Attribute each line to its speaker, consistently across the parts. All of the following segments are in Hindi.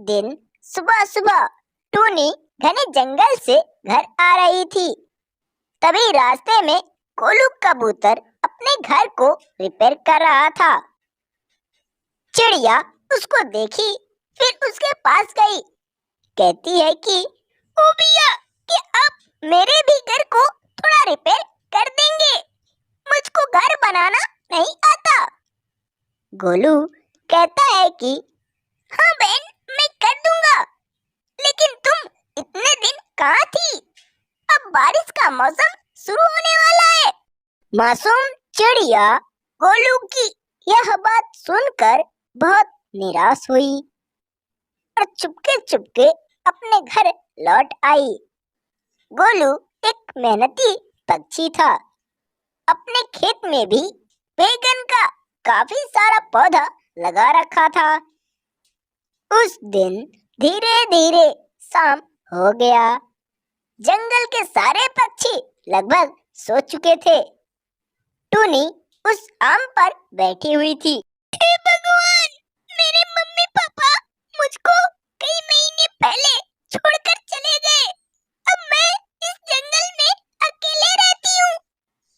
Speaker 1: दिन सुबह सुबह टूनी घने जंगल से घर आ रही थी। तभी रास्ते में गोलू कबूतर अपने घर को रिपेयर कर रहा था। चिड़िया उसको देखी, फिर उसके पास गई। कहती है कि ओ भैया, कि आप मेरे भी घर को थोड़ा रिपेयर कर देंगे? मुझको घर बनाना नहीं आता। गोलू कहता है कि हाँ बहन, मैं कर दूंगा, लेकिन तुम इतने दिन कहाँ थी? अब बारिश का मौसम शुरू होने वाला है। मासूम चिड़िया गोलू की यह बात सुनकर बहुत निराश हुई और चुपके चुपके अपने घर लौट आई। गोलू एक मेहनती पक्षी था। अपने खेत में भी बैगन का काफी सारा पौधा लगा रखा था। उस दिन धीरे धीरे शाम हो गया। जंगल के सारे पक्षी लगभग सो चुके थे। टूनी उस आम पर बैठी हुई थी। हे भगवान, मेरे मम्मी पापा मुझको कई महीने पहले छोड़कर चले गए। अब मैं इस जंगल में अकेले रहती हूँ।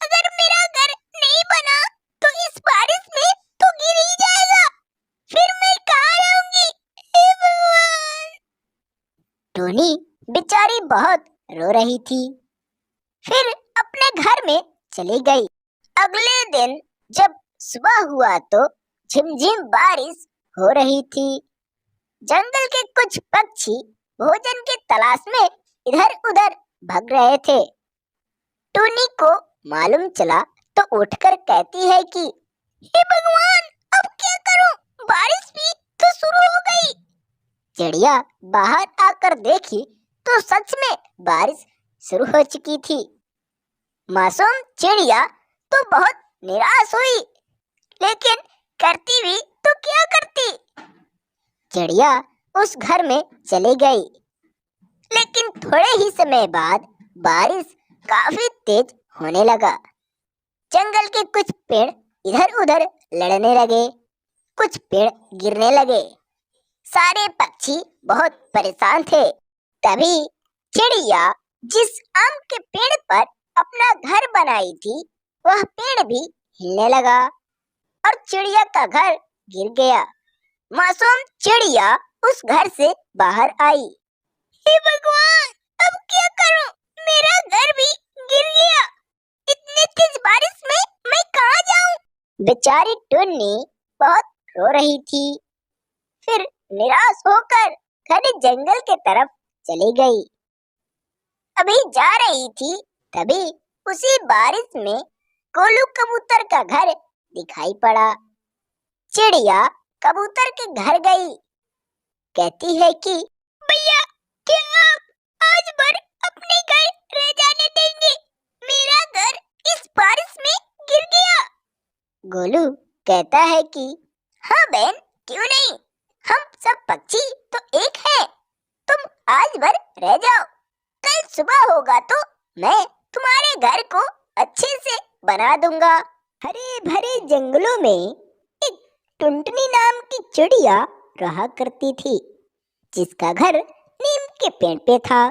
Speaker 1: अगर मेरा घर नहीं बना तो इस बारिश में तो गिर ही जाएगा। फिर मैं कहाँ रहूंगी? हे भगवान। टूनी बेचारी बहुत रो रही थी। फिर अपने घर में चली गई। अगले दिन जब सुबह हुआ तो झिमझिम बारिश हो रही थी। जंगल के कुछ पक्षी भोजन की तलाश में इधर-उधर भाग रहे थे। टूनी को मालूम चला तो उठकर कहती है कि हे भगवान, अब क्या करूं? बारिश भी तो शुरू हो गई। चिड़िया बाहर आकर देखी तो सच में बारिश शुरू हो चुकी थी। मासूम चिड़िया तो बहुत निराश हुई, लेकिन करती भी तो क्या करती। चिड़िया उस घर में चली गई, लेकिन थोड़े ही समय बाद बारिश काफी तेज होने लगा। जंगल के कुछ पेड़ इधर-उधर लड़ने लगे, कुछ पेड़ गिरने लगे। सारे पक्षी बहुत परेशान थे। तभी चिड़िया जिस आम के पेड़ पर अपना घर बनाई थी, वह पेड़ भी हिलने लगा और चिड़िया का घर गिर गया। मासूम चिड़िया उस घर से बाहर आई। हे भगवान, अब क्या करूं? मेरा घर भी गिर गया। इतनी तेज बारिश में मैं कहाँ जाऊं? बेचारी टुन्नी बहुत रो रही थी। फिर निराश होकर घने जंगल के तरफ चली गई। अभी जा रही थी, तभी उसी बारिश में गोलू कबूतर का घर दिखाई पड़ा। चिड़िया कबूतर के घर गई। कहती है कि भैया, क्या आप आज भर अपने घर रह जाने देंगे? मेरा घर इस बारिश में गिर गया। गोलू कहता है कि हाँ बहन, क्यों नहीं, हम सब पक्षी तो एक हैं। तुम आज भर रह जाओ, कल सुबह होगा तो मैं तुम्हारे घर को अच्छे से बना दूंगा। हरे भरे जंगलों में एक टुनटुनी नाम की चिड़िया रहा करती थी, जिसका घर नीम के पेड़ पे था।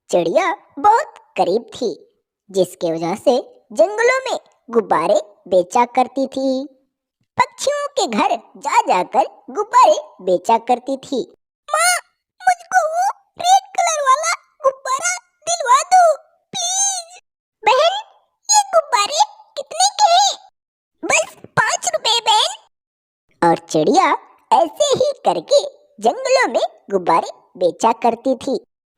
Speaker 1: चिड़िया बहुत करीब थी, जिसके वजह से जंगलों में गुब्बारे बेचा करती थी। पक्षियों के घर जा जाकर गुब्बारे बेचा करती थी। माँ, मुझको वो रेड कलर वाला गुब्बारा दिलवा दो प्लीज। बहन, ये गुब्बारे कितने के हैं? बस 5 रुपए बहन। और चिड़िया ऐसे ही करके जंगलों में गुब्बारे बेचा करती थी।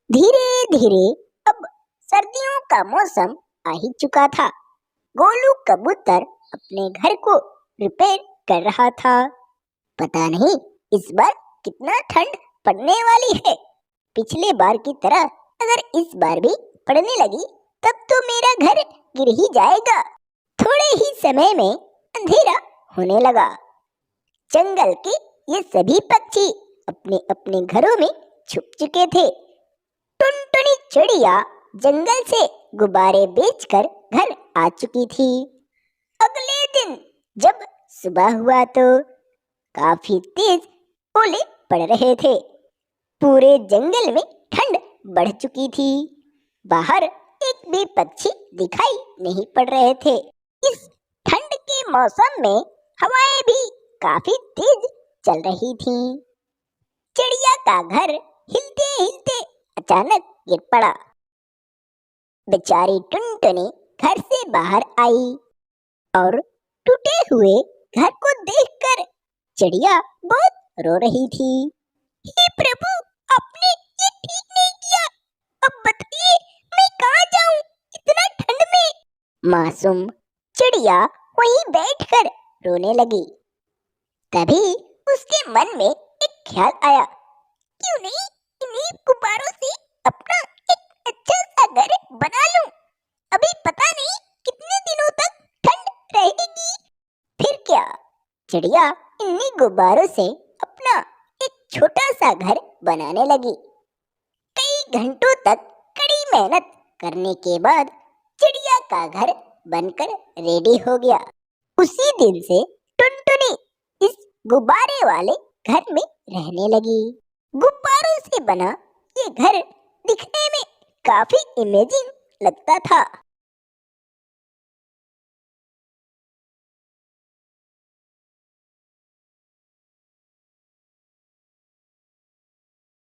Speaker 1: धीरे धीरे अब सर्दियों का मौसम आ ही चुका था। गोलू कबूतर अपने घर को रिपेयर कर रहा था। पता नहीं इस बार कितना ठंड पड़ने वाली है। पिछले बार की तरह अगर इस बार भी पड़ने लगी तब तो मेरा घर गिर ही जाएगा। थोड़े ही समय में अंधेरा होने लगा। जंगल के ये सभी पक्षी अपने अपने घरों में छुप चुके थे। टुनटुनी चिड़िया जंगल से गुब्बारे बेचकर घर आ चुकी थी। अगले दिन जब सुबह हुआ तो काफी तेज ओले पड़ रहे थे। पूरे जंगल में ठंड बढ़ चुकी थी। बाहर एक भी पक्षी दिखाई नहीं पड़ रहे थे। इस ठंड के मौसम में हवाएं भी काफी तेज चल रही थीं। चिड़िया का घर हिलते हिलते अचानक गिर पड़ा। बेचारी टुनटुनी घर से बाहर आई और टूटे हुए घर को देखकर चिड़िया बहुत रो रही थी। हे प्रभु, आपने ये ठीक नहीं किया। अब बताइए मैं कहाँ जाऊँ इतना ठंड में। मासूम चिड़िया वहीं बैठकर रोने लगी। तभी उसके मन में एक ख्याल आया, क्यों नहीं इन्हीं गुब्बारों से अपना एक अच्छा सा घर बना लूं। अभी पता नहीं कितने दिनों तक ठंड रहेगी। फिर क्या, चिड़िया इन्हीं गुब्बारों से अपना एक छोटा सा घर बनाने लगी। कई घंटों तक कड़ी मेहनत करने के बाद चिड़िया का घर बनकर रेडी हो गया। उसी दिन से टुनटुनी इस गुब्बारे वाले घर में रहने लगी। गुब्बारों से बना ये घर दिखने में काफी इमेजिंग लगता था।